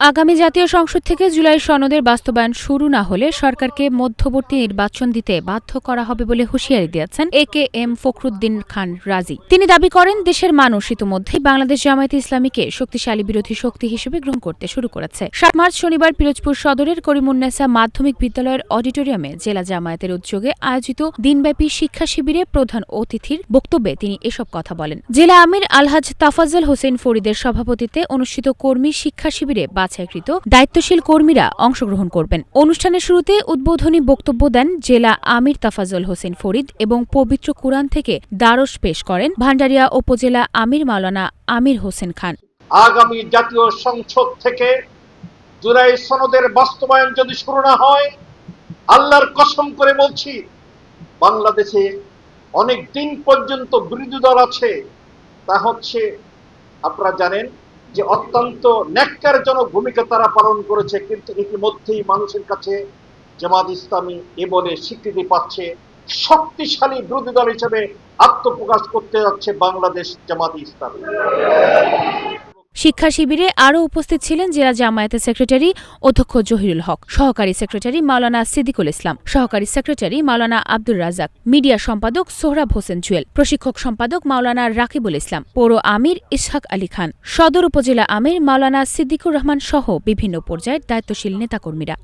আগামী জাতীয় সংসদ থেকে জুলাই সনদের বাস্তবায়ন শুরু না হলে সরকারকে মধ্যবর্তী নির্বাচন দিতে বাধ্য করা হবে বলে হুঁশিয়ারি দিয়েছেন এ.কে.এম. ফখরুদ্দীন খান রাজি। তিনি দাবি করেন, দেশের মানুষ ইতিমধ্যেই বাংলাদেশ জামায়াতে ইসলামীকে শক্তিশালী বিরোধী শক্তি হিসেবে গ্রহণ করতে শুরু করেছে। ৭ মার্চ শনিবার পিরোজপুর সদরের করিমুন্নেসা মাধ্যমিক বিদ্যালয়ের অডিটোরিয়ামে জেলা জামায়াতের উদ্যোগে আয়োজিত দিনব্যাপী শিক্ষা শিবিরে প্রধান অতিথির বক্তব্যে তিনি এসব কথা বলেন। জেলা আমির আলহাজ তাফাজ্জল হোসেন ফরিদের সভাপতিত্বে অনুষ্ঠিত কর্মী শিক্ষা শিবিরে বাছাইকৃত দায়িত্বশীল কর্মীরা অংশগ্রহণ করবেন। অনুষ্ঠানের শুরুতে উদ্বোধনী বক্তব্য দেন জেলা আমির তাফাজ্জল হোসেন ফরিদ এবং পবিত্র কুরআন থেকে দারস পেশ করেন ভান্ডারিয়া উপজেলা আমির মাওলানা আমির হোসেন খান। আগামী জাতীয় সংসদ থেকে জুলাই সনদের বাস্তবায়ন যদি শুরু না হয়, আল্লাহর কসম করে বলছি, বাংলাদেশে অনেক দিন পর্যন্ত বিরোধী দল আছে, তা হচ্ছে আপনারা জানেন যে অত্যন্ত ন্যাক্কারজনক ভূমিকা তারা পালন করেছে, কিন্তু ইতিমধ্যেই মানুষের কাছে জামাত ইসলামী এ বলে স্বীকৃতি পাচ্ছে, শক্তিশালী বিরোধী দল হিসেবে আত্মপ্রকাশ করতে যাচ্ছে বাংলাদেশ জামাত ইসলামী। শিক্ষা শিবিরে আরও উপস্থিত ছিলেন জেলা জামায়াতের সেক্রেটারি অধ্যক্ষ জহিরুল হক, সহকারী সেক্রেটারি মাওলানা সিদ্দিকুল ইসলাম, সহকারী সেক্রেটারি মাওলানা আব্দুর রাজাক, মিডিয়া সম্পাদক সোহরাব হোসেন জুয়েল, প্রশিক্ষক সম্পাদক মাওলানা রাকিবুল ইসলাম, পৌর আমির ইসহাক আলী খান, সদর উপজেলা আমির মাওলানা সিদ্দিকুর রহমান সহ বিভিন্ন পর্যায়ের দায়িত্বশীল নেতাকর্মীরা।